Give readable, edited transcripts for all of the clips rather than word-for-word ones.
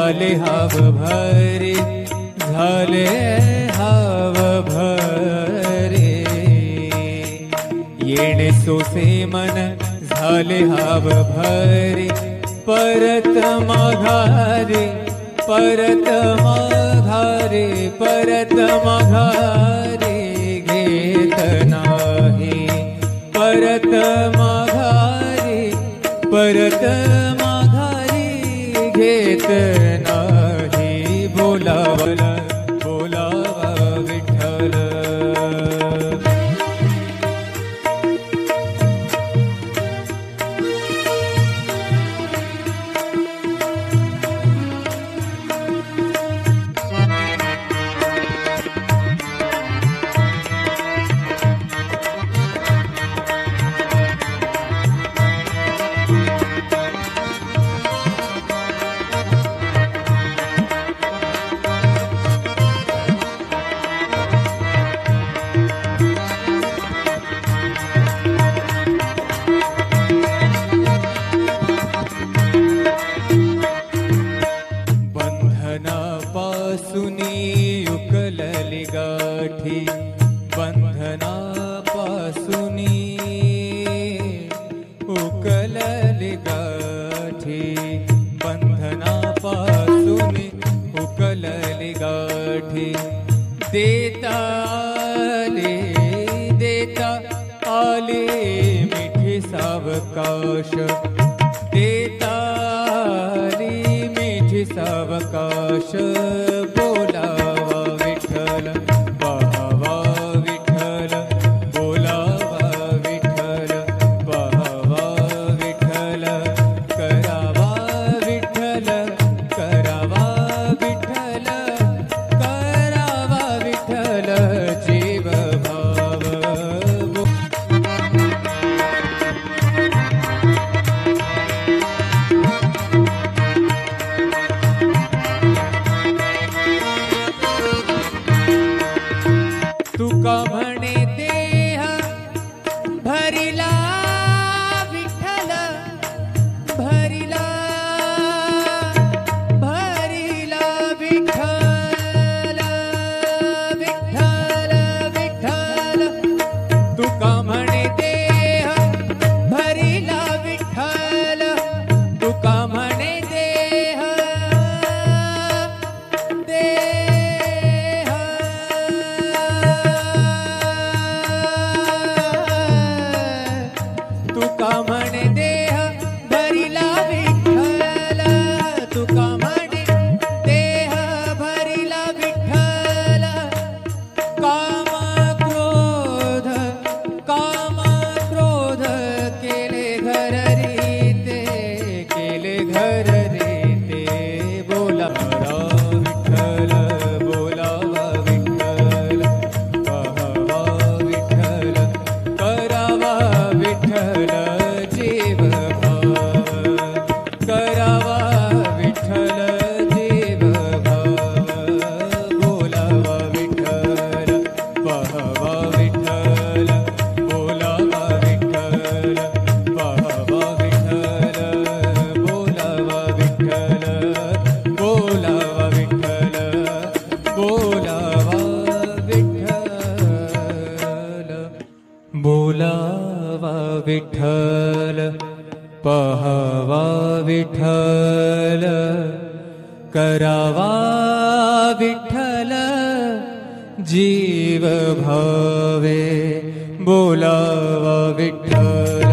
झाले हाव भरे, झाले हाव भरे. येणे सोसे मन झाले हाव भरे, परत माघारे, परत माघारे, परत माघारे घेत नाही. परत माघारे, परत माघारी घेत नाही. बोलावला बोलावा विठ्ठल. उकलली गाठी, बंधनापासूनी उकलली गाठी, बंधनापासूनी उकलली गाठी. देता आले मिठी सावकाश, देता आली मिठी सावकाश. बोलावा विठ्ठल, पाहावा विठ्ठल, बोलावा विठ्ठल, पाहावा विठ्ठल. करावा विठ्ठल, करावा विठ्ठल, करावा विठ्ठल जीव भाव. तुका म्हणे देह भरिला विठ्ठल, भरिला भरिला विठ्ठल, विठ्ठल विठ्ठल. तुका म्हणे देह भरिला विठ्ठल, तुका म्हणे देह तुका म्हणे देह भरिला विठ्ठल, तुका म्हणे देह भरिला विठ्ठल. काम क्रोध, काम क्रोध केले घर रीते, केले घर रीते. बोलावा विठ्ठल, बोलावा विठ्ठल, पाहावा विठ्ठल, करावा विठ्ठल जीव भाव. करावा विठ्ठल जीव भाव. बोलावा विठ्ठल, पाहावा विठ्ठल, बोलावा विठ्ठल, पाहावा विठ्ठल, बोलावा विठ्ठल, बोलावा विठ्ठल, बोलावा विठ्ठल. बोलावा विठ्ठल, पाहावा विठ्ठल, करावा विठ्ठल जीव भावे. बोलावा विठ्ठल,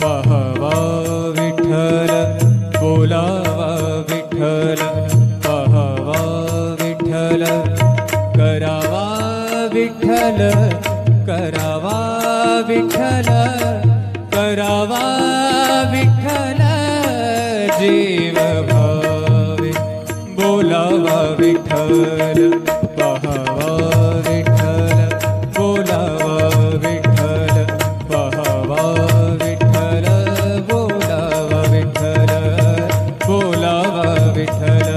पाहावा विठ्ठल, बोलावा विठ्ठल, पाहावा विठ्ठल, करावा विठ्ठल, करावा विठ्ठल, करावा विठ्ठल जीव भावे. बोलावा विठ्ठल, पाहावा विठ्ठल, बोलावा विठ्ठल, पाहावा विठ्ठल, बोलावा विठ्ठल, बोलावा विठ्ठल,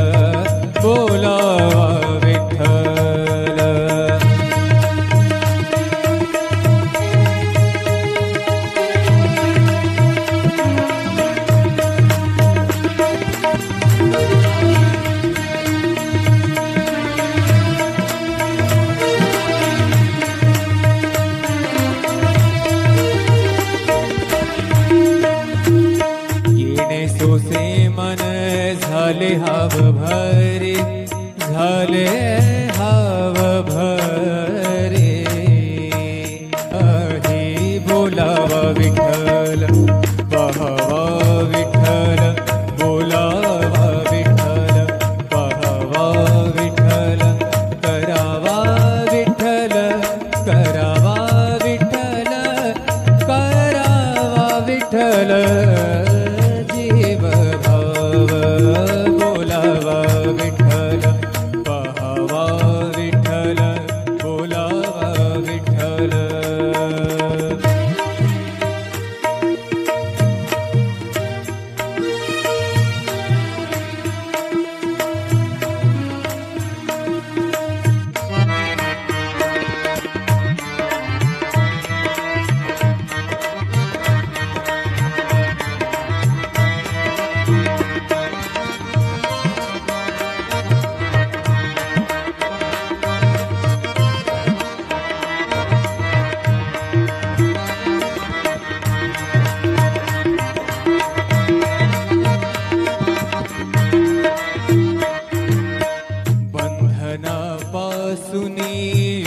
बोलावा विठ्ठल. झाले हाव भरे, झाले हाव भरे. अही बोलावा विठ्ठल, पाहावा विठ्ठल, बोलावा विठ्ठल, पाहावा विठ्ठल, करावा विठ्ठल, करावा विठ्ठल, करावा विठ्ठल. जीव भाव बोलावा विठ्ठल, पाहावा विठ्ठल, बोलावा विठ्ठल. बंधनापासूनी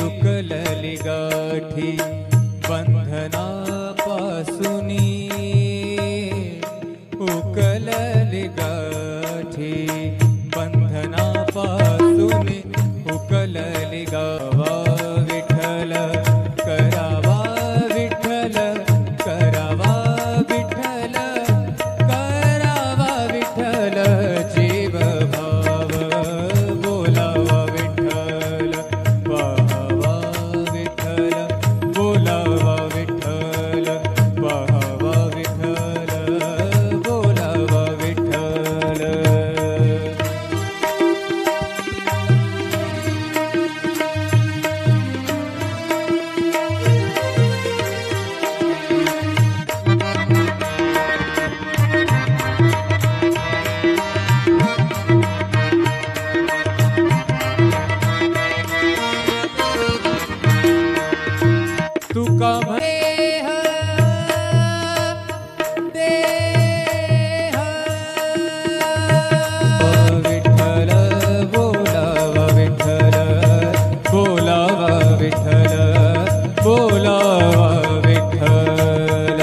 उकलली गाठी, बंधनापासूनी उकलली गाठी, बंधनापासूनी उकलली गावा विठ्ठल, करावा विठ्ठल, करावा विठ्ठल, करावा विठ्ठल. जीव भाव बोलावा विठ्ठल, पाहावा विठ्ठल, बोलावा विठ्ठल, पाहावा विठ्ठल, बोलावा विठ्ठल. तुका देह देह विठ्ठल, बोलावा विठ्ठल, बोलावा विठ्ठल, बोलावा विठ्ठल.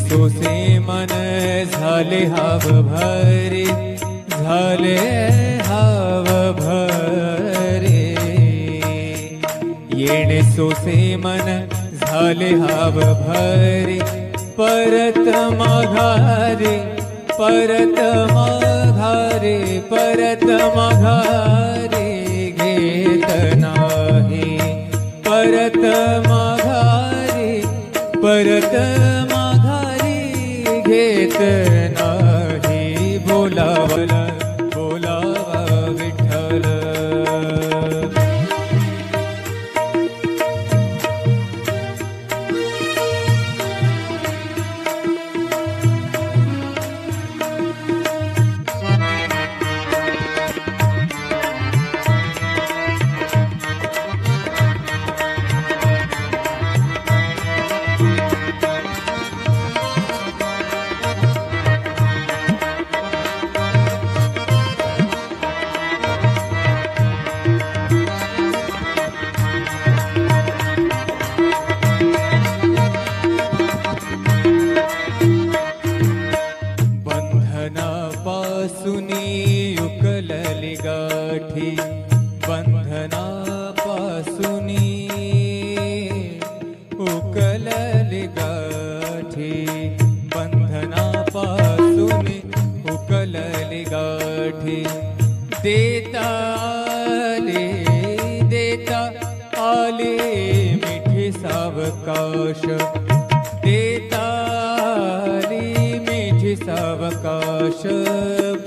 सोसे मन झाले हाव भरे, झाले हाव भरे. येणे सोसे मन झाले हाव भरे, परत माघारे, परत माघारे, परत माघारे घेत नाही, परत माघारे, परत माघारी घेत नाही. बोलावला बोलावा विठ्ठल. बंधनापासूनी उकलली गाठी, बंधनापासूनी उकलली गाठी, बंधनापासूनी उकलली गाठी. देता आले, देता आले मिठी सावकाश, देता आली मिठी सावकाश.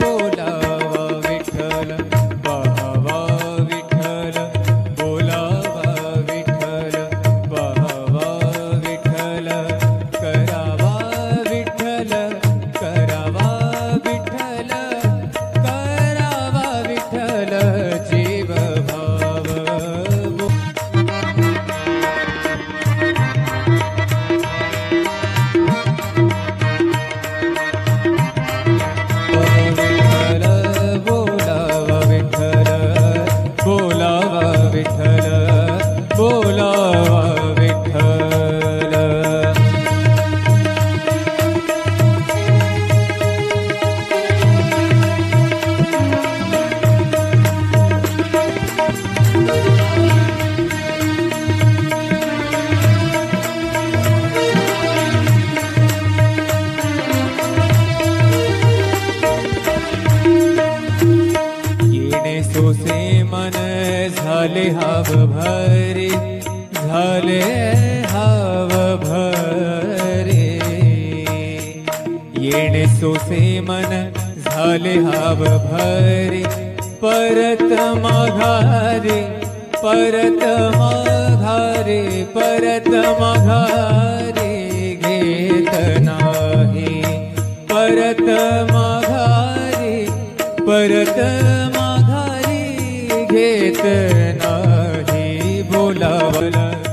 बोलावा विठ्ठल, पाहावा विठ्ठल, बोलावा विठ्ठल, पाहावा झाले हाव भरे, झाले हाव भरे. येणे सोसे मन झाले हाव भरे, परत माघारे, परत माघारे, परत माघारे घेत नाही. परत माघारे, परत माघारी घेत नाही. बोलावलं